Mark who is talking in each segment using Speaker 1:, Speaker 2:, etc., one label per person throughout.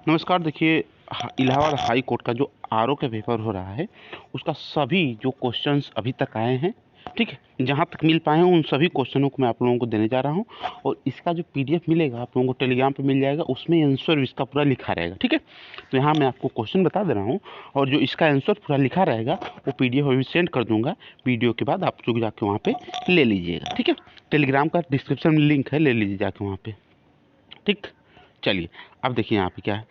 Speaker 1: नमस्कार। देखिए, Allahabad high court का जो आरओ का पेपर हो रहा है, उसका सभी जो क्वेश्चंस अभी तक आए हैं, ठीक है, जहाँ तक मिल पाए हैं उन सभी क्वेश्चनों को मैं आप लोगों को देने जा रहा हूँ। और इसका जो पीडीएफ मिलेगा आप लोगों को टेलीग्राम पे मिल जाएगा, उसमें आंसर इसका पूरा लिखा रहेगा, ठीक है। तो यहाँ मैं आपको क्वेश्चन बता दे रहा हूँ और जो इसका आंसर पूरा लिखा रहेगा वो पीडीएफ अभी सेंड कर दूंगा। वीडियो के बाद आप लोग जाके वहाँ पे ले लीजिएगा, ठीक है। टेलीग्राम का डिस्क्रिप्शन में लिंक है, ले लीजिए जाके वहाँ पे, ठीक। चलिए, अब देखिए यहाँ पे क्या है।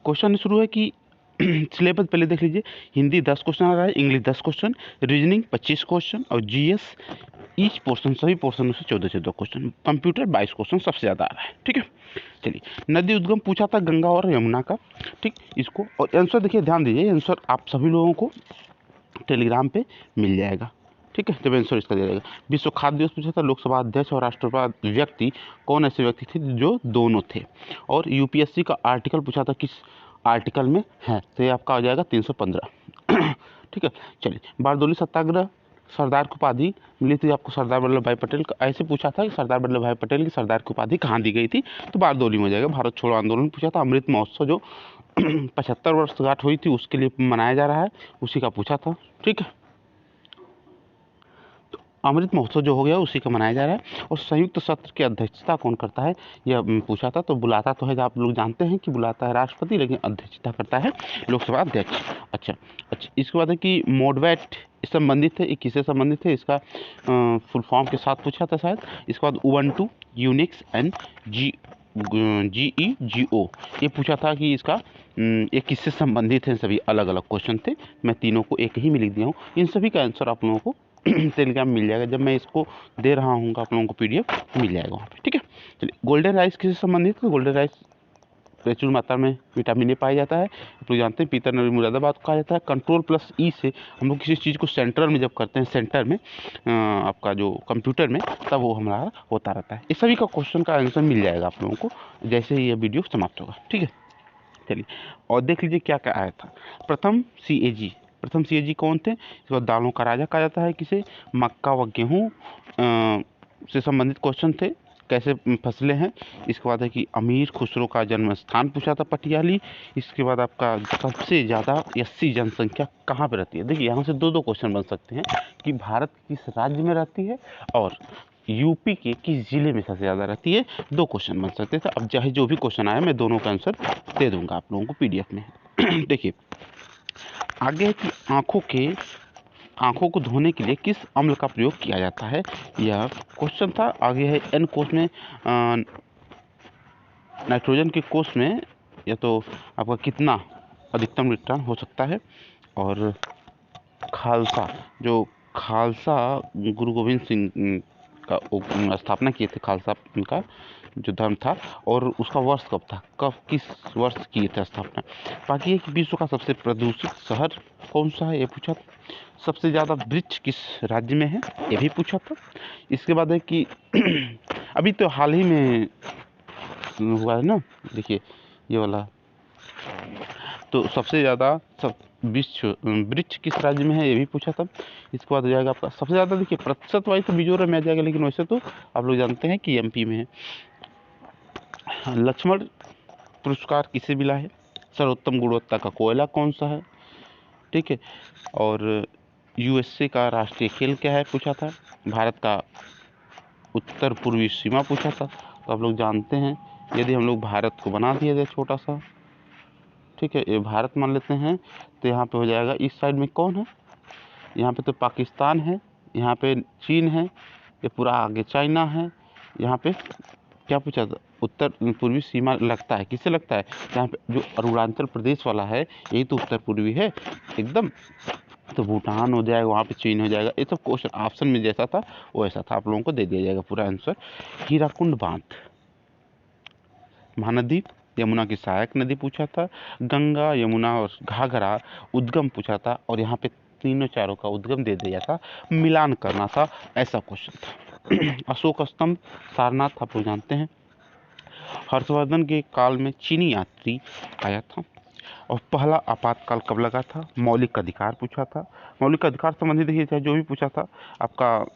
Speaker 1: क्वेश्चन शुरू है कि सिलेबस पहले देख लीजिए। हिंदी 10 क्वेश्चन आ रहा है, इंग्लिश 10 क्वेश्चन, रीजनिंग 25 क्वेश्चन और जीएस ईच पोर्शन सभी पोर्शनों से 14 क्वेश्चन। कंप्यूटर 22 क्वेश्चन सबसे ज़्यादा आ रहा है, ठीक है। चलिए, नदी उद्गम पूछा था गंगा और यमुना का, ठीक। इसको और आंसर देखिए, ध्यान दीजिए, आंसर आप सभी लोगों को टेलीग्राम पे मिल जाएगा, ठीक है, जब आंसर इसका दे देगा। विश्व खाद्य दिवस पूछा था, लोकसभा अध्यक्ष और राष्ट्रपति व्यक्ति कौन ऐसे व्यक्ति थे जो दोनों थे। और यूपीएससी का आर्टिकल पूछा था, किस आर्टिकल में है, तो ये आपका हो जाएगा 315। ठीक है। चलिए, बारदोली सत्याग्रह सरदार की उपाधि मिली थी आपको सरदार वल्लभ भाई पटेल का। ऐसे पूछा था कि सरदार वल्लभ भाई पटेल की सरदार की उपाधि कहाँ दी गई थी, तो बारदोली में हो जाएगा। भारत छोड़ो आंदोलन पूछा था, अमृत महोत्सव जो 75 वर्षगांठ हुई थी उसके लिए मनाया जा रहा है, उसी का पूछा था, ठीक है। अमृत महोत्सव जो हो गया उसी का मनाया जा रहा है। और संयुक्त सत्र की अध्यक्षता कौन करता है, यह पूछा था। तो बुलाता तो है, आप लोग जानते हैं कि बुलाता है राष्ट्रपति, लेकिन अध्यक्षता करता है लोकसभा अध्यक्ष। अच्छा, इसके बाद है कि मोडवेट संबंधित है, ये किससे संबंधित है, इसका फुल फॉर्म के साथ पूछा था शायद। इसके बाद उबंटू, यूनिक्स एंड GEGO ये पूछा था कि इसका ये किससे संबंधित है। सभी अलग अलग क्वेश्चन थे, मैं तीनों को एक ही में लिख दिया हूँ। इन सभी का आंसर आप लोगों को टेलीग्राम मिल जाएगा, जब मैं इसको दे रहा हूँ आप लोगों को पीडीएफ मिल जाएगा वहाँ पे, ठीक है। चलिए, गोल्डन राइस किससे संबंधित है, गोल्डन राइस प्रचुर मात्रा में विटामिन ए पाया जाता है, आप लोग जानते हैं। पीतर नगरी मुरादाबाद को कहा जाता है। कंट्रोल+E से हम लोग किसी चीज़ को सेंट्रल में जब करते हैं, सेंटर में आपका जो कंप्यूटर में, तब वो हमारा होता रहता है। इस सभी का क्वेश्चन का आंसर मिल जाएगा आप लोगों को जैसे ही ये वीडियो समाप्त होगा, ठीक है। चलिए, और देख लीजिए क्या क्या आया था। प्रथम सीएजी कौन थे, इसको दालों का राजा कहा जाता है किसे। मक्का व गेहूँ से संबंधित क्वेश्चन थे, कैसे फसलें हैं। इसके बाद है कि अमीर खुसरो का जन्म स्थान पूछा था, पटियाली। इसके बाद आपका सबसे ज़्यादा एससी जनसंख्या कहाँ पर रहती है। देखिए, यहाँ से दो क्वेश्चन बन सकते हैं कि भारत किस राज्य में रहती है और यूपी के किस जिले में सबसे ज़्यादा रहती है। दो क्वेश्चन बन सकते थे। अब चाहे जो भी क्वेश्चन आया मैं दोनों का आंसर दे दूंगा आप लोगों को पीडीएफ में। देखिए, आगे है कि आंखों को धोने के लिए किस अम्ल का प्रयोग किया जाता है, यह क्वेश्चन था। आगे है एन कोष में नाइट्रोजन के कोष में या तो आपका कितना अधिकतम रिटर्न हो सकता है। और खालसा गुरु गोविंद सिंह का स्थापना किए थे, खालसा का जो धर्म था, और उसका वर्ष कब था, किस वर्ष किए थे स्थापना। बाकी है कि विश्व का सबसे प्रदूषित शहर कौन सा है, ये पूछा था। सबसे ज़्यादा वृक्ष किस राज्य में है, ये भी पूछा था। इसके बाद है कि अभी तो हाल ही में हुआ है ना, देखिए ये वाला, तो सबसे ज़्यादा वृक्ष किस राज्य में है, ये भी पूछा था। इसके बाद हो जाएगा आपका सबसे ज़्यादा, देखिए प्रतिशत वाइज तो मिजोरम में आ जाएगा, लेकिन वैसे तो आप लोग जानते हैं कि एमपी में है। लक्ष्मण पुरस्कार किसे मिला है, सर्वोत्तम गुणवत्ता का कोयला कौन सा है, ठीक है। और यूएसए का राष्ट्रीय खेल क्या है पूछा था। भारत का उत्तर पूर्वी सीमा पूछा था। तो आप लोग जानते हैं, यदि हम लोग भारत को बना दिया जाए छोटा सा, ठीक है, ये भारत मान लेते हैं, तो यहाँ पे हो जाएगा इस साइड में कौन है, यहाँ पे तो पाकिस्तान है, यहाँ पे चीन है, ये पूरा आगे चाइना है। यहाँ पे क्या पूछा था, उत्तर पूर्वी सीमा लगता है, किससे लगता है, यहाँ पे जो अरुणाचल प्रदेश वाला है यही तो उत्तर पूर्वी है एकदम। तो भूटान हो जाएगा, वहाँ पे चीन हो जाएगा। ये सब क्वेश्चन ऑप्शन में जैसा था वो ऐसा था, आप लोगों को दे दिया जाएगा पूरा आंसर। हीराकुंड बांध, महानदी, यमुना की सहायक नदी पूछा था। गंगा, यमुना और घाघरा उद्गम पूछा था, और यहाँ पे तीनों चारों का उद्गम दे दिया था, मिलान करना था, ऐसा क्वेश्चन था। अशोक स्तंभ, सारनाथ आप लोग जानते हैं। हर्षवर्धन के काल में चीनी यात्री आया था। और पहला आपातकाल कब लगा था, मौलिक अधिकार पूछा था। मौलिक अधिकार संबंधी देखिए, चाहे जो भी पूछा था आपका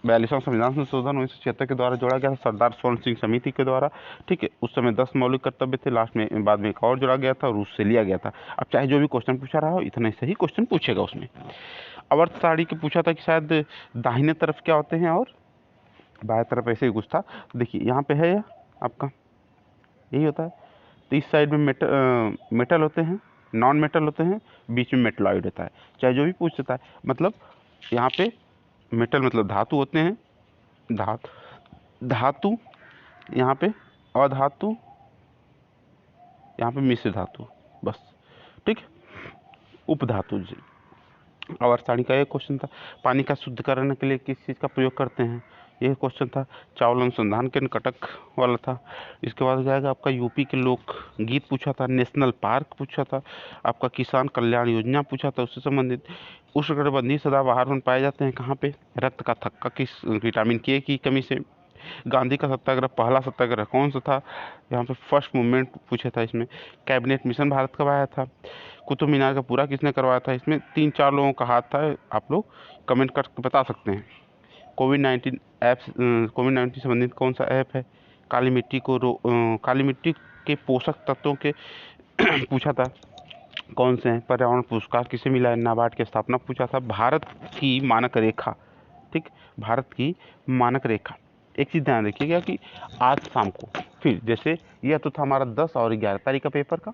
Speaker 1: 42वां संविधान संशोधन 1976 के द्वारा जोड़ा गया था, सरदार स्वर्ण सिंह समिति के द्वारा। ठीक है, उस समय 10 मौलिक कर्तव्य थे, लास्ट में बाद में एक और जोड़ा गया था और उससे लिया गया था। अब चाहे जो भी क्वेश्चन पूछा रहा हो, इतना सही क्वेश्चन पूछेगा उसमें। अवर्त सारणी के पूछा था कि शायद दाहिने तरफ क्या होते हैं और बाएं तरफ ऐसे ही कुछ था। देखिए यहाँ पे है आपका यही होता है। तो इस साइड में मेटल होते हैं, नॉन मेटल होते हैं, बीच में मेटलॉइड होता है। चाहे जो भी पूछ सकता है, मतलब यहाँ पे मेटल मतलब धातु होते हैं, धातु यहाँ पे अधातु, यहाँ पे मिश्र धातु, बस। ठीक, उपधातु जी। और सारणी का एक क्वेश्चन था, पानी का शुद्धिकरण के लिए किस चीज़ का प्रयोग करते हैं, ये क्वेश्चन था। चावल अनुसंधान केंद्र कटक वाला था। इसके बाद हो जाएगा आपका यूपी के लोक गीत पूछा था, नेशनल पार्क पूछा था, आपका किसान कल्याण योजना पूछा था, उससे संबंधित। उष्णकटिबंधीय सदाबहार वन पाए जाते हैं कहाँ पे, रक्त का थक्का किस विटामिन के की कमी से। गांधी का सत्याग्रह, पहला सत्याग्रह कौन सा था, यहाँ पे फर्स्ट मूवमेंट पूछा था। इसमें कैबिनेट मिशन भारत कब आया था, कुतुब मीनार का पूरा किसने करवाया था। इसमें 3-4 लोगों का हाथ था, आप लोग कमेंट करके बता सकते हैं। कोविड-19 ऐप, कोविड-19 से संबंधित कौन सा ऐप है। काली मिट्टी काली मिट्टी के पोषक तत्वों के पूछा था कौन से हैं। पर्यावरण पुरस्कार किसे मिला है, नाबार्ड की स्थापना पूछा था। भारत की मानक रेखा, ठीक, भारत की मानक रेखा। एक चीज़ ध्यान रखिएगा कि आज शाम को फिर, जैसे यह तो था हमारा 10 और 11 तारीख का पेपर का,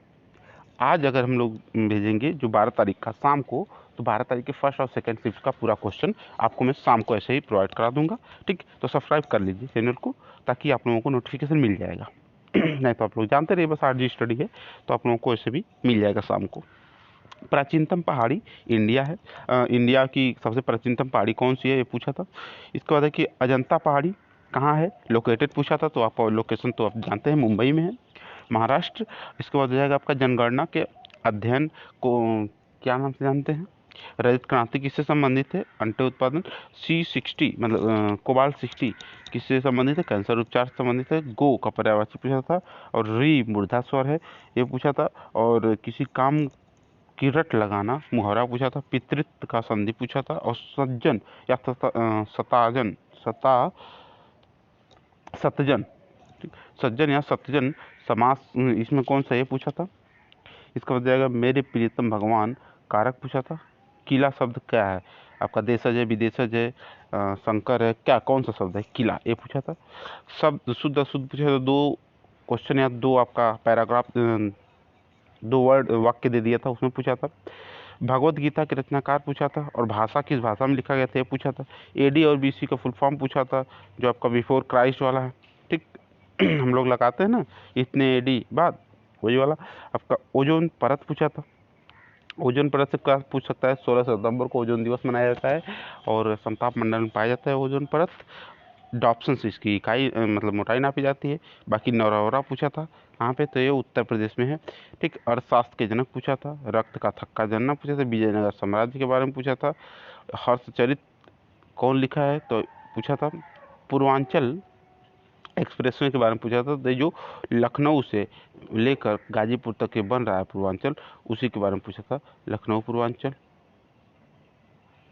Speaker 1: आज अगर हम लोग भेजेंगे जो 12 तारीख का शाम को, तो 12 तारीख के फर्स्ट और सेकंड शिफ्ट का पूरा क्वेश्चन आपको मैं शाम को ऐसे ही प्रोवाइड करा दूंगा। ठीक, तो सब्सक्राइब कर लीजिए चैनल को, ताकि आप लोगों को नोटिफिकेशन मिल जाएगा। नहीं तो आप लोग जानते रहिए, बस आरजी स्टडी है, तो आप लोगों को ऐसे भी मिल जाएगा शाम को। प्राचीनतम पहाड़ी इंडिया है, इंडिया की सबसे प्राचीनतम पहाड़ी कौन सी है, ये पूछा था। इसके बाद है कि अजंता पहाड़ी कहाँ है, लोकेटेड पूछा था, तो आप लोकेशन तो आप जानते हैं, मुंबई में है, महाराष्ट्र। इसके बाद हो जाएगा आपका जनगणना के अध्ययन को क्या नाम से जानते हैं। रजत क्रांति किससे संबंधित है, अंडे उत्पादन। C60 मतलब कोबाल्ट 60 किससे संबंधित है, कैंसर उपचार से संबंधित है। गो का पर्यायवाची पूछा था, और री मूर्धा स्वर है, ये पूछा था। और किसी काम की रट लगाना मुहावरा पूछा था। पितृत्व का संधि पूछा था। और सज्जन या सताजन सतजन, सज्जन या सतजन समास, इसमें कौन सा, ये पूछा था। इसका बता जाएगा मेरे प्रियतम भगवान कारक पूछा था। किला शब्द क्या है, आपका देशज है, विदेशज है, शंकर है, क्या कौन सा शब्द है, किला, ये पूछा था। शब्द शुद्ध अशुद्ध पूछा था। 2 क्वेश्चन या 2 आपका पैराग्राफ, 2 वर्ड वाक्य दे दिया था, उसमें पूछा था। भगवत गीता के रचनाकार पूछा था। और भाषा किस भाषा में लिखा गया था, ये पूछा था। AD और BC का फुल फॉर्म पूछा था, जो आपका बिफोर क्राइस्ट वाला है। ठीक, हम लोग लगाते हैं ना इतने AD बाद, वही वाला। आपका ओजोन परत पूछा था। ओजोन परत से क्या पूछ सकता है, 16 सितंबर को ओजोन दिवस मनाया जाता है, और समताप मंडल में पाया जाता है ओजोन परत। डॉप्सन से इसकी इकाई मतलब मोटाई नापी जाती है। बाकी नौरौरा पूछा था कहाँ पे, तो ये उत्तर प्रदेश में है। ठीक, अर्थशास्त्र के जनक पूछा था। रक्त का थक्का जानना पूछा था। विजयनगर साम्राज्य के बारे में पूछा था। हर्षचरित कौन लिखा है, तो पूछा था। पूर्वांचल एक्सप्रेसवे के बारे में पूछा था, तो जो लखनऊ से लेकर गाजीपुर तक के बन रहा है पूर्वांचल, उसी के बारे में पूछा था। लखनऊ पूर्वांचल,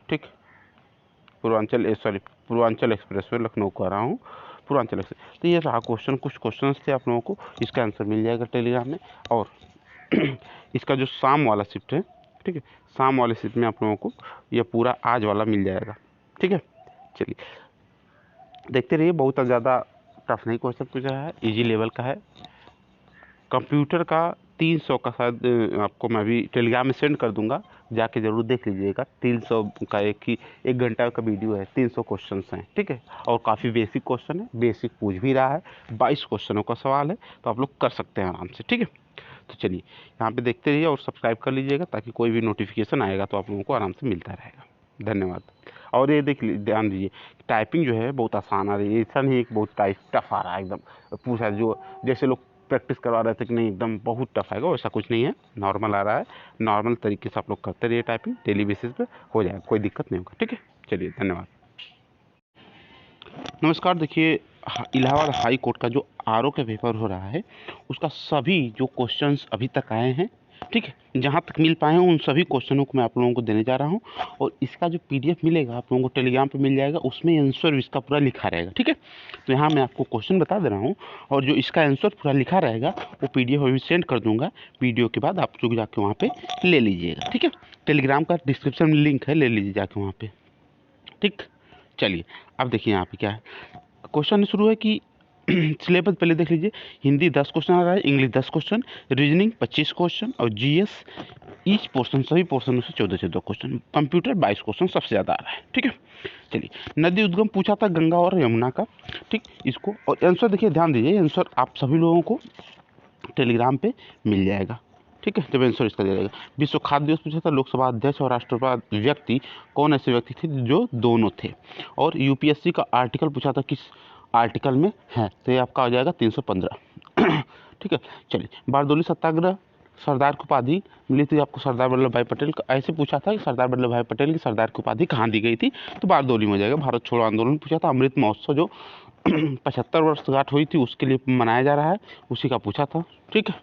Speaker 1: ठीक, पूर्वांचल एक्सप्रेसवे लखनऊ को आ रहा हूँ, पूर्वांचल एक्सप्रेस। तो ये रहा क्वेश्चन, कुछ क्वेश्चन थे आप लोगों को, इसका आंसर मिल जाएगा टेलीग्राम में। और इसका जो शाम वाला शिफ्ट है, ठीक है, शाम वाले शिफ्ट में आप लोगों को ये पूरा आज वाला मिल जाएगा। ठीक है, चलिए देखते रहिए, बहुत ज़्यादा टफ नहीं क्वेश्चन पूछा है, इजी लेवल का है। कंप्यूटर का 300 का शायद आपको मैं भी टेलीग्राम में सेंड कर दूंगा, जाके ज़रूर देख लीजिएगा। 300 का एक घंटा का वीडियो है, 300 क्वेश्चन हैं, ठीक है। और काफ़ी बेसिक क्वेश्चन है, बेसिक पूछ भी रहा है, 22 क्वेश्चनों का सवाल है, तो आप लोग कर सकते हैं आराम से, ठीक है। तो चलिए यहाँ पे देखते रहिए और सब्सक्राइब कर लीजिएगा, ताकि कोई भी नोटिफिकेशन आएगा तो आप लोगों को आराम से मिलता रहेगा। धन्यवाद। और ये ध्यान दीजिए, टाइपिंग जो है बहुत आसान आ रही है, ऐसा नहीं है कि बहुत टफ आ रहा है एकदम। पूछा जो जैसे लोग प्रैक्टिस करवा रहे थे कि नहीं एकदम बहुत टफ आएगा, वैसा कुछ नहीं है, नॉर्मल आ रहा है। नॉर्मल तरीके से आप लोग करते रहिए, टाइपिंग डेली बेसिस पे हो जाएगा, कोई दिक्कत नहीं होगा, ठीक है। चलिए धन्यवाद। नमस्कार, देखिए इलाहाबाद हाई कोर्ट का जो RO का पेपर हो रहा है, उसका सभी जो क्वेश्चंस अभी तक आए हैं, ठीक है, जहाँ तक मिल पाए हैं उन सभी क्वेश्चनों को मैं आप लोगों को देने जा रहा हूँ। और इसका जो पीडीएफ मिलेगा आप लोगों को टेलीग्राम पे मिल जाएगा, उसमें आंसर इसका पूरा लिखा रहेगा। ठीक है, तो यहाँ मैं आपको क्वेश्चन बता दे रहा हूँ और जो इसका आंसर पूरा लिखा रहेगा वो पीडीएफ अभी सेंड कर दूंगा। वीडियो के बाद आप लोग जाके वहाँ पे ले लीजिएगा। ठीक है, टेलीग्राम का डिस्क्रिप्शन में लिंक है, ले लीजिए जाके वहाँ पे। ठीक, चलिए अब देखिए यहाँ पे क्या है। क्वेश्चन शुरू है कि सिलेबस पहले देख लीजिए। हिंदी 10 क्वेश्चन आ रहा है, इंग्लिश 10 क्वेश्चन, रीजनिंग 25 क्वेश्चन और जीएस ईच पोर्शन सभी पोर्शनों से 14 क्वेश्चन, कंप्यूटर 22 क्वेश्चन सबसे ज़्यादा आ रहा है। ठीक है, चलिए नदी उद्गम पूछा था गंगा और यमुना का। ठीक, इसको और आंसर देखिए, ध्यान दीजिए, आंसर आप सभी लोगों को टेलीग्राम पे मिल जाएगा। ठीक है, जब आंसर इसका दे जाएगा। विश्व खाद्य दिवस पूछा था, लोकसभा अध्यक्ष और राष्ट्रपति व्यक्ति कौन ऐसे व्यक्ति थे जो दोनों थे। और यूपीएससी का आर्टिकल पूछा था, किस आर्टिकल में है, तो ये आपका हो जाएगा 315। ठीक है, चलिए बारदोली सत्याग्रह सरदार की उपाधि मिली थी आपको सरदार वल्लभ भाई पटेल का। ऐसे पूछा था कि सरदार वल्लभ भाई पटेल की सरदार की उपाधि कहाँ दी गई थी, तो बारदोली में हो जाएगा। भारत छोड़ो आंदोलन पूछा था, अमृत महोत्सव जो 75 वर्षगांठ हुई थी उसके लिए मनाया जा रहा है, उसी का पूछा था। ठीक है,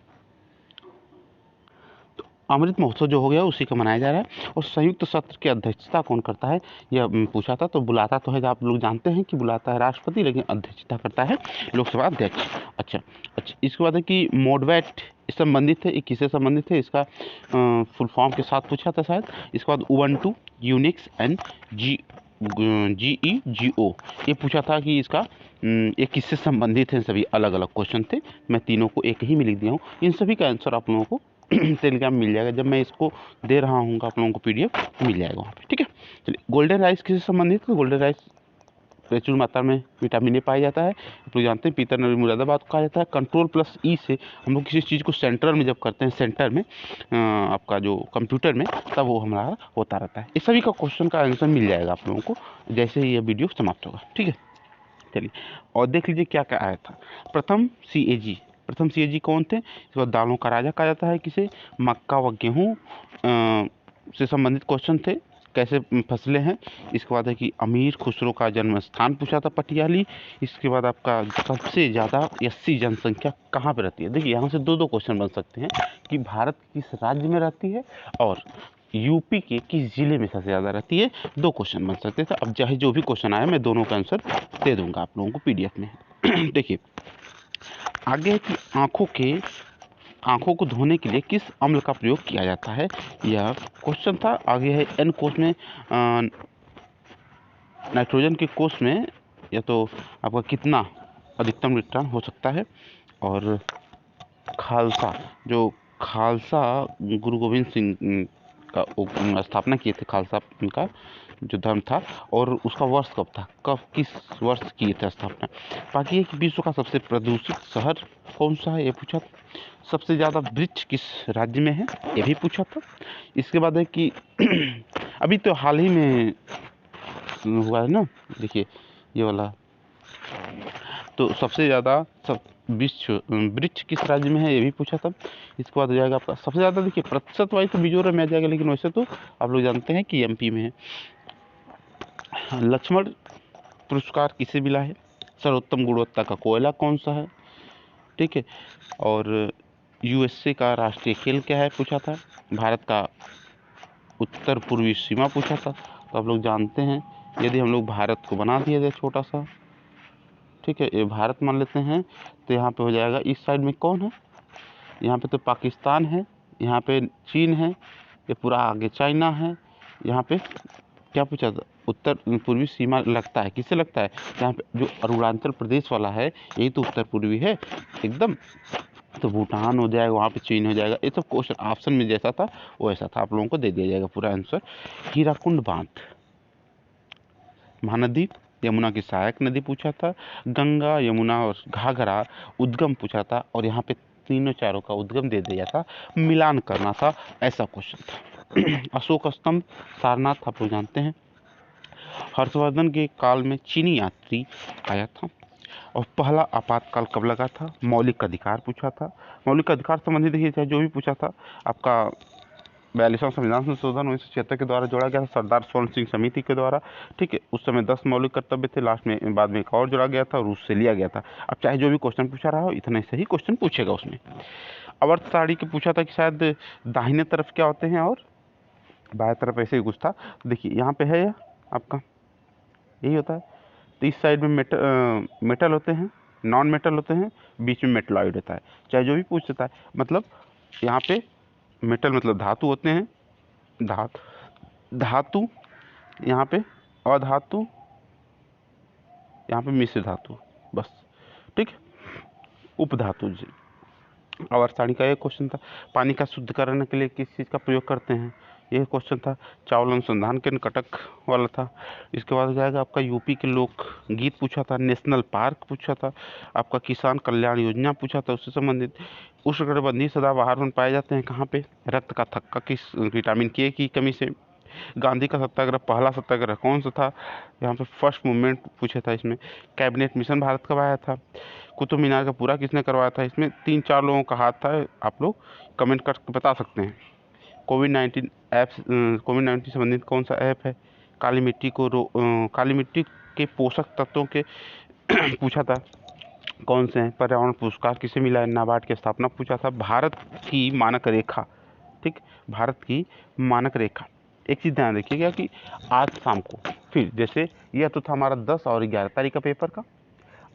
Speaker 1: अमृत महोत्सव जो हो गया उसी का मनाया जा रहा है। और संयुक्त सत्र की अध्यक्षता कौन करता है, यह पूछा था। तो बुलाता तो है, आप लोग जानते हैं कि बुलाता है राष्ट्रपति, लेकिन अध्यक्षता करता है लोकसभा अध्यक्ष। अच्छा, इसके बाद है कि मोडवेट संबंधित है, किससे संबंधित है, इसका फुल फॉर्म के साथ पूछा था शायद। इसके बाद उबंटू, यूनिक्स एंड GEGO ये पूछा था कि इसका ये किससे संबंधित है। सभी अलग अलग क्वेश्चन थे, मैं तीनों को एक ही में लिख दिया हूँ। इन सभी का आंसर आप लोगों को टेलीग्राम मिल जाएगा, जब मैं इसको दे रहा हूँ आप लोगों को पीडीएफ मिल जाएगा वहाँ पे। ठीक है, चलिए गोल्डन राइस किससे संबंधित है, गोल्डन राइस प्रचुर मात्रा में विटामिन ए पाया जाता है, आप लोग जानते हैं। पीतर नगरी मुरादाबाद को कहा जाता है। कंट्रोल प्लस ई से हम लोग किसी चीज़ को सेंटर में जब करते हैं, सेंटर में आपका जो कंप्यूटर में, तब वो हमारा होता रहता है। इस सभी का क्वेश्चन का आंसर मिल जाएगा आप लोगों को जैसे ही ये वीडियो समाप्त होगा। ठीक है, चलिए और देख लीजिए क्या क्या आया था। प्रथम CAG कौन थे, इसको दालों का राजा कहा जाता है किसे, मक्का व गेहूँ से संबंधित क्वेश्चन थे, कैसे फसलें हैं। इसके बाद है कि अमीर खुसरो का जन्म स्थान पूछा था, पटियाली। इसके बाद आपका सबसे ज़्यादा एससी जनसंख्या कहाँ पे रहती है। देखिए यहाँ से दो क्वेश्चन बन सकते हैं कि भारत किस राज्य में रहती है और यूपी के किस जिले में सबसे ज़्यादा रहती है। दो क्वेश्चन बन सकते थे। अब चाहे जो भी क्वेश्चन आया मैं दोनों का आंसर दे दूंगा आप लोगों को पीडीएफ में। देखिए आगे है कि आंखों को धोने के लिए किस अम्ल का प्रयोग किया जाता है, यह क्वेश्चन था। आगे है एन कोष में नाइट्रोजन के कोष में या तो आपका कितना अधिकतम रिटर्न हो सकता है। और खालसा गुरु गोविंद सिंह का स्थापना किए थे, खालसा का जो धर्म था, और उसका वर्ष कब था, किस वर्ष किए थे स्थापना। बाकी है कि विश्व का सबसे प्रदूषित शहर कौन सा है, ये पूछा था। सबसे ज़्यादा वृक्ष किस राज्य में है, ये भी पूछा था। इसके बाद है कि अभी तो हाल ही में हुआ है ना, देखिए ये वाला, तो सबसे ज़्यादा वृक्ष किस राज्य में है, ये भी पूछा था। इसके बाद हो जाएगा आपका सबसे ज़्यादा, देखिए प्रतिशत वाइज तो मिजोरम में आ जाएगा, लेकिन वैसे तो आप लोग जानते हैं कि एमपी में है। लक्ष्मण पुरस्कार किसे मिला है, सर्वोत्तम गुणवत्ता का कोयला कौन सा है। ठीक है, और यूएसए का राष्ट्रीय खेल क्या है पूछा था। भारत का उत्तर पूर्वी सीमा पूछा था। तो आप लोग जानते हैं, यदि हम लोग भारत को बना दिया जाए छोटा सा, ठीक है, ये भारत मान लेते हैं, तो यहाँ पे हो जाएगा इस साइड में कौन है, यहाँ पे तो पाकिस्तान है, यहाँ पे चीन है, ये पूरा आगे चाइना है। यहाँ पे क्या पूछा था, उत्तर पूर्वी सीमा लगता है, किससे लगता है, यहाँ पे जो अरुणाचल प्रदेश वाला है यही तो उत्तर पूर्वी है एकदम। तो भूटान हो जाएगा, वहाँ पे चीन हो जाएगा। ये सब क्वेश्चन ऑप्शन में जैसा था वो ऐसा था, आप लोगों को दे दिया जाएगा पूरा आंसर। हीराकुंड बांध, महानदी, यमुना की सहायक नदी पूछा था। गंगा, यमुना और घाघरा उद्गम पूछा था, और यहाँ पे तीनों चारों का उद्गम दे दिया था, मिलान करना था, ऐसा क्वेश्चन था। अशोक स्तंभ, सारनाथ आप लोग जानते हैं। हर्षवर्धन के काल में चीनी यात्री आया था। और पहला आपातकाल कब लगा था, मौलिक अधिकार पूछा था। मौलिक अधिकार संबंधी देखिए चाहे जो भी पूछा था, आपका 42वां संविधान संशोधन 1976 के द्वारा जोड़ा गया था, सरदार स्वर्ण सिंह समिति के द्वारा। ठीक है, उस समय 10 मौलिक कर्तव्य थे, लास्ट में बाद में एक और जोड़ा गया था और उससे लिया गया था। अब चाहे जो भी क्वेश्चन पूछा रहा हो, इतना सही क्वेश्चन पूछेगा उसमें। आवर्त सारणी के पूछा था कि शायद दाहिने तरफ क्या होते हैं और बाएं तरफ ऐसे ही कुछ था। देखिए यहाँ पे है आपका यही होता है। तो इस साइड में मेटल होते हैं, नॉन मेटल होते हैं, बीच में मेटलॉइड होता है। चाहे जो भी पूछ सकता है, मतलब यहाँ पे मेटल मतलब धातु होते हैं, धातु यहाँ पे अधातु, यहाँ पे मिश्र धातु, बस ठीक। उपधातु जी। आवर्त सारणी का एक क्वेश्चन था। पानी का शुद्धिकरण के लिए किस चीज़ का प्रयोग करते हैं, यह क्वेश्चन था। चावल अनुसंधान केंद्र कटक वाला था। इसके बाद हो जाएगा आपका यूपी के लोक गीत पूछा था, नेशनल पार्क पूछा था, आपका किसान कल्याण योजना पूछा था, उससे संबंधित। उष्णकटिबंधीय सदाबहार वन पाए जाते हैं कहाँ पे, रक्त का थक्का किस विटामिन के की कमी से। गांधी का सत्याग्रह, पहला सत्याग्रह कौन सा था, यहाँ पे फर्स्ट मूवमेंट पूछा था। इसमें कैबिनेट मिशन भारत कब आया था, कुतुब मीनार का पूरा किसने करवाया था। इसमें 3-4 लोगों का हाथ था, आप लोग कमेंट करके बता सकते हैं। कोविड-19 ऐप, कोविड-19 से संबंधित कौन सा ऐप है। काली मिट्टी काली मिट्टी के पोषक तत्वों के पूछा था कौन से हैं। पर्यावरण पुरस्कार किसे मिला है, नाबार्ड की स्थापना पूछा था। भारत की मानक रेखा, ठीक, भारत की मानक रेखा। एक चीज़ ध्यान रखिएगा कि आज शाम को फिर, जैसे यह तो था हमारा 10 और 11 तारीख का पेपर का,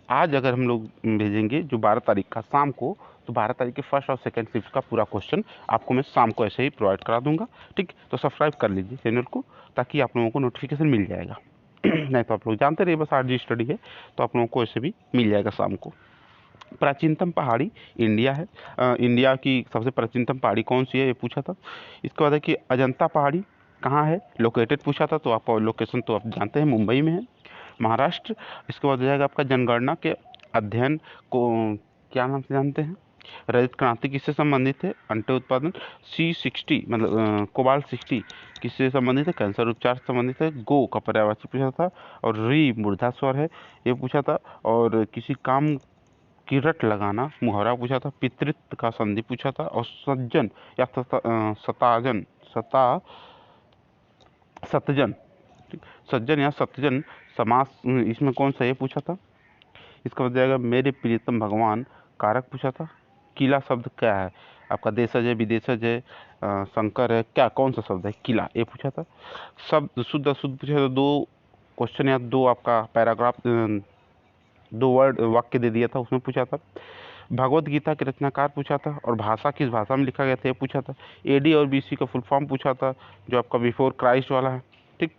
Speaker 1: आज अगर हम लोग भेजेंगे जो 12 तारीख का शाम को, तो 12 तारीख के फर्स्ट और सेकंड शिफ्ट का पूरा क्वेश्चन आपको मैं शाम को ऐसे ही प्रोवाइड करा दूंगा, ठीक। तो सब्सक्राइब कर लीजिए चैनल को, ताकि आप लोगों को नोटिफिकेशन मिल जाएगा। नहीं तो आप लोग जानते रहिए, बस आरजी स्टडी है, तो आप लोगों को ऐसे भी मिल जाएगा शाम को। प्राचीनतम पहाड़ी इंडिया है, इंडिया की सबसे प्राचीनतम पहाड़ी कौन सी है, ये पूछा था। इसके बाद है कि अजंता पहाड़ी कहाँ है, लोकेटेड पूछा था, तो आप लोकेशन तो आप जानते हैं, मुंबई में है, महाराष्ट्र। इसके बाद हो जाएगा आपका जनगणना के अध्ययन को क्या नाम से जानते हैं। रजत क्रांति किससे संबंधित है, अंडे उत्पादन। C60 मतलब कोबाल्ट 60 किससे संबंधित है, कैंसर उपचार से संबंधित है। गो का पर्यायवाची पूछा था, और री मूर्धा स्वर है, ये पूछा था। और किसी काम की रट लगाना, मुहावरा पूछा था। पितृत्व का संधि पूछा था। और सज्जन या सतजन, सज्जन या सतजन समास, इसमें कौन सा, ये पूछा था। इसका बता जाएगा मेरे प्रियतम भगवान, कारक पूछा था। किला शब्द क्या है, आपका देशज है, विदेशज है, शंकर है, क्या कौन सा शब्द है, किला, ये पूछा था। शब्द शुद्ध अशुद्ध पूछा था। 2 क्वेश्चन या 2 आपका पैराग्राफ, 2 वर्ड वाक्य दे दिया था, उसमें पूछा था। भगवत गीता के रचनाकार पूछा था। और भाषा किस भाषा में लिखा गया था, ये पूछा था। AD और BC का फुल फॉर्म पूछा था, जो आपका बिफोर क्राइस्ट वाला है, ठीक।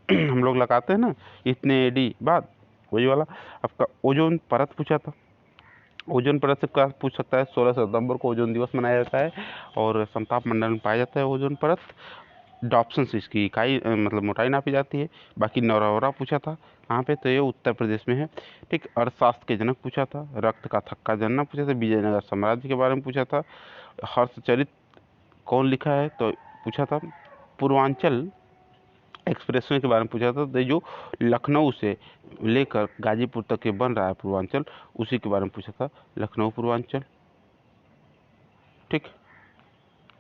Speaker 1: हम लोग लगाते हैं ना इतने AD बाद, वही वाला। आपका ओजोन परत पूछा था। ओजोन परत से क्या पूछ सकता है, 16 सितंबर को ओजोन दिवस मनाया जाता है, और समताप मंडल में पाया जाता है ओजोन परत। डॉप्सन से इसकी इकाई मतलब मोटाई नापी जाती है। बाकी नौरौरा पूछा था कहाँ पे, तो ये उत्तर प्रदेश में है, ठीक। अर्थशास्त्र के जनक पूछा था। रक्त का थक्का जानना पूछा था। विजयनगर साम्राज्य के बारे में पूछा था। हर्षचरित कौन लिखा है, तो पूछा था। पूर्वांचल एक्सप्रेसवे के बारे में पूछा था, तो जो लखनऊ से लेकर गाजीपुर तक के बन रहा है पूर्वांचल, उसी के बारे में पूछा था। लखनऊ पूर्वांचल, ठीक।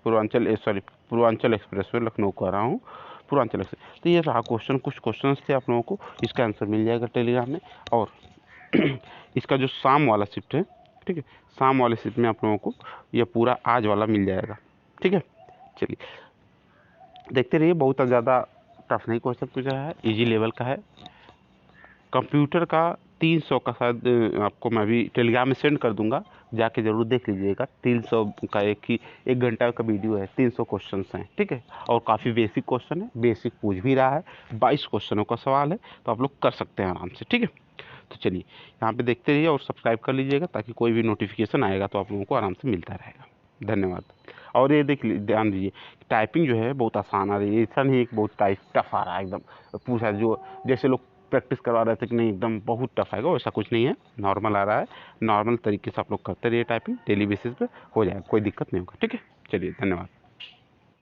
Speaker 1: पूर्वांचल एक्सप्रेसवे लखनऊ को आ रहा हूँ, पूर्वांचल एक्सप्रेस। तो ये रहा क्वेश्चन, कुछ क्वेश्चन थे आप लोगों को, इसका आंसर मिल जाएगा टेलीग्राम में। और इसका जो शाम वाला शिफ्ट है, ठीक है, शाम वाले शिफ्ट में आप लोगों को ये पूरा आज वाला मिल जाएगा, ठीक है। चलिए देखते रहिए, बहुत ज़्यादा टफ नहीं क्वेश्चन पूछा है, इजी लेवल का है। कंप्यूटर का 300 का शायद आपको मैं भी टेलीग्राम में सेंड कर दूंगा, जाके ज़रूर देख लीजिएगा। 300 का एक घंटा का वीडियो है, 300 क्वेश्चन हैं, ठीक है। और काफ़ी बेसिक क्वेश्चन है, बेसिक पूछ भी रहा है। 22 क्वेश्चनों का सवाल है, तो आप लोग कर सकते हैं आराम से, ठीक है। तो चलिए यहाँ पे देखते रहिए और सब्सक्राइब कर लीजिएगा, ताकि कोई भी नोटिफिकेशन आएगा तो आप लोगों को आराम से मिलता रहेगा। धन्यवाद। और ये ध्यान दीजिए, टाइपिंग जो है बहुत आसान आ रही है, ऐसा नहीं है कि बहुत टफ आ रहा है एकदम। पूछा जो जैसे लोग प्रैक्टिस करवा रहे थे कि नहीं एकदम बहुत टफ आएगा, वैसा कुछ नहीं है, नॉर्मल आ रहा है। नॉर्मल तरीके से आप लोग करते रहिए, टाइपिंग डेली बेसिस पे हो जाएगा, कोई दिक्कत नहीं होगा, ठीक है। चलिए धन्यवाद।